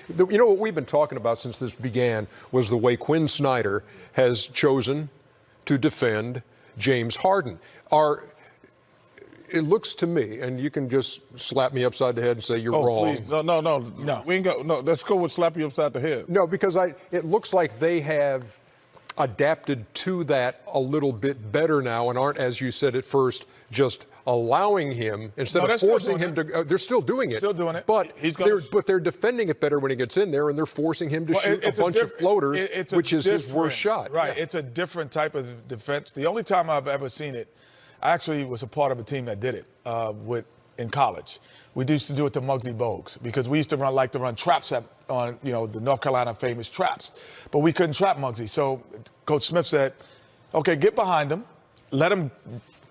You know what we've been talking about since this began was the way Quinn Snyder has chosen to defend James Harden. It looks to me, and you can just slap me upside the head and say you're wrong. Please. No. We ain't go. No, let's go with slap you upside the head. No, because it looks like they have adapted to that a little bit better now and aren't, as you said at first, just allowing him instead of forcing him to. They're still doing it. Still doing it. But they're defending it better when he gets in there, and they're forcing him to shoot a bunch of floaters, which is his worst shot. Right. Yeah. It's a different type of defense. The only time I've ever seen it, I actually was a part of a team that did it in college. We used to do it to Muggsy Bogues because we used to run traps on the North Carolina famous traps, but we couldn't trap Muggsy. So Coach Smith said, "Okay, get behind him, let him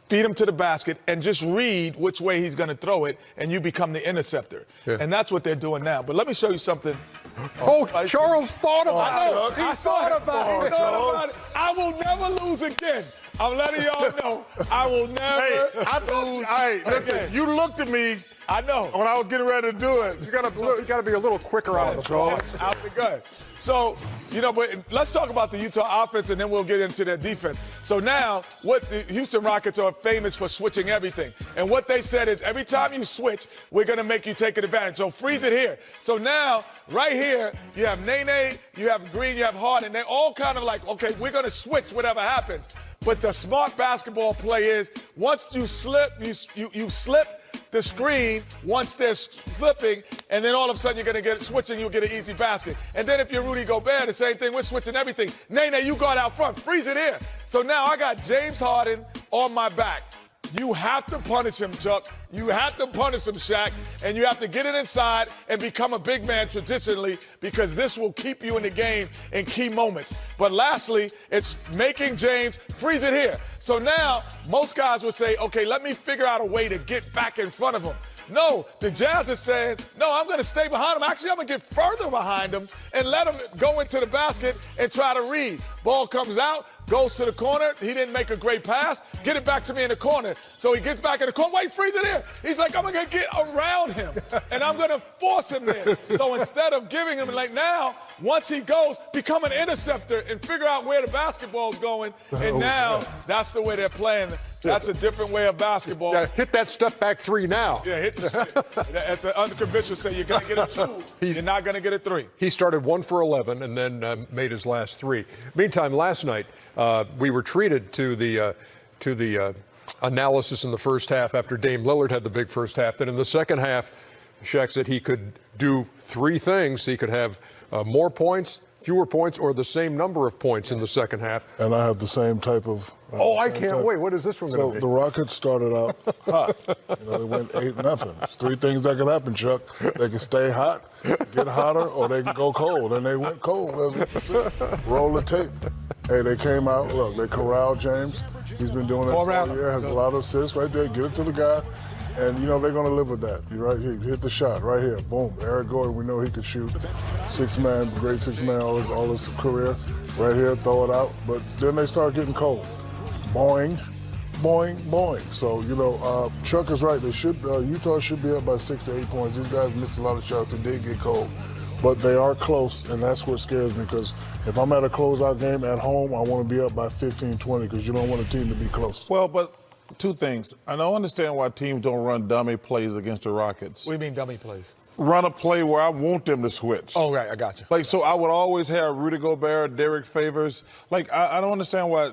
feed him to the basket, and just read which way he's going to throw it, and you become the interceptor." Yeah. And that's what they're doing now. But let me show you something. Charles thought about it. He thought about it. I will never lose again. I'm letting y'all know I will never lose. Hey, listen, you looked at me. I know. When I was getting ready to do it. You got to be a little quicker out of the ball. Out the gun. So, but let's talk about the Utah offense, and then we'll get into their defense. So now, what the Houston Rockets are famous for switching everything. And what they said is, every time you switch, we're going to make you take advantage. So freeze it here. So now, right here, you have Nene, you have Green, you have Harden. They're all kind of like, okay, we're going to switch whatever happens. But the smart basketball play is, once you slip, you slip the screen once they're slipping, and then all of a sudden you're going to get switching, you'll get an easy basket. And then if you're Rudy Gobert, the same thing, we're switching everything. Nene, you guard out front, freeze it here. So now I got James Harden on my back. You have to punish him, Chuck. You have to punish him, Shaq. And you have to get it inside and become a big man traditionally, because this will keep you in the game in key moments. But lastly, it's making James freeze it here. So now most guys would say, okay, let me figure out a way to get back in front of him. No, the Jazz is saying, no, I'm going to stay behind him. Actually, I'm going to get further behind him and let him go into the basket and try to read. Ball comes out, goes to the corner. He didn't make a great pass. Get it back to me in the corner. So he gets back in the corner. Wait, freeze it here. He's like, I'm going to get around him, and I'm going to force him there. So instead of giving him, like now, once he goes, become an interceptor and figure out where the basketball's going. And now that's the way they're playing. That's a different way of basketball. Yeah, hit that step back three now. Yeah, hit the That's an unconventional say. You're going to get a 2. You're not going to get a 3. He started 1 for 11 and then made his last 3. Meantime, last night we were treated to the analysis in the first half after Dame Lillard had the big first half. Then in the second half, Shaq said he could do 3 things. He could have more points, fewer points, or the same number of points in the second half. And I have the same type of. I can't wait. What is this one going to be? So the Rockets started out hot. They went 8-0. There's 3 things that can happen, Chuck. They can stay hot, get hotter, or they can go cold. And they went cold. That's it. Roll the tape. Hey, they came out. Look, they corralled James. He's been doing that all year. Has a lot of assists right there. Get it to the guy. And, they're going to live with that. You're right here. Hit the shot right here. Boom. Eric Gordon, we know he could shoot. 6-man, great 6-man all his career. Right here, throw it out. But then they start getting cold. Boing, boing, boing. So, Chuck is right. Utah should be up by 6 to 8 points. These guys missed a lot of shots. They did get cold. But they are close, and that's what scares me, because if I'm at a closeout game at home, I want to be up by 15, 20, because you don't want a team to be close. Well, but 2 things. I don't understand why teams don't run dummy plays against the Rockets. What do you mean dummy plays? Run a play where I want them to switch. Oh, right, I got you. So I would always have Rudy Gobert, Derek Favors. I don't understand why,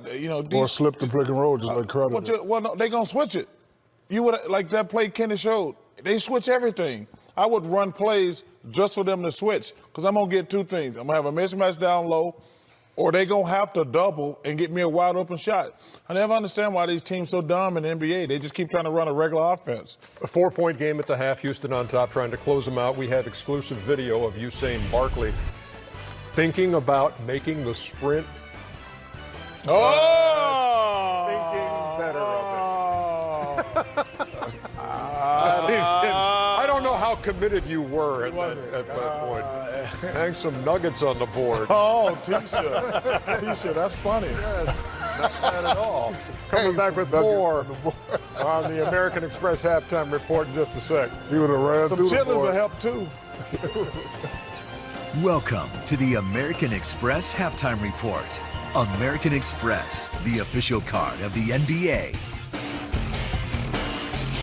or slip the pick and roll, just like Crowder. Well, no, they're going to switch it. You would, like that play Kenny showed, they switch everything. I would run plays just for them to switch, because I'm going to get 2 things. I'm going to have a mismatch down low, or they going to have to double and get me a wide open shot. I never understand why these teams so dumb in the NBA. They just keep trying to run a regular offense. A 4-point game at the half, Houston on top, trying to close them out. We had exclusive video of Charles Barkley thinking about making the sprint. Oh! Thinking better of it. I don't know how committed you were at that point. Hang some nuggets on the board. Oh, Tisha. Tisha, that's funny. Yes, not bad at all. Coming back with more on the American Express halftime report in just a sec. He would have ran some through the chitlins board. will help too. Welcome to the American Express Halftime Report. American Express, the official card of the NBA.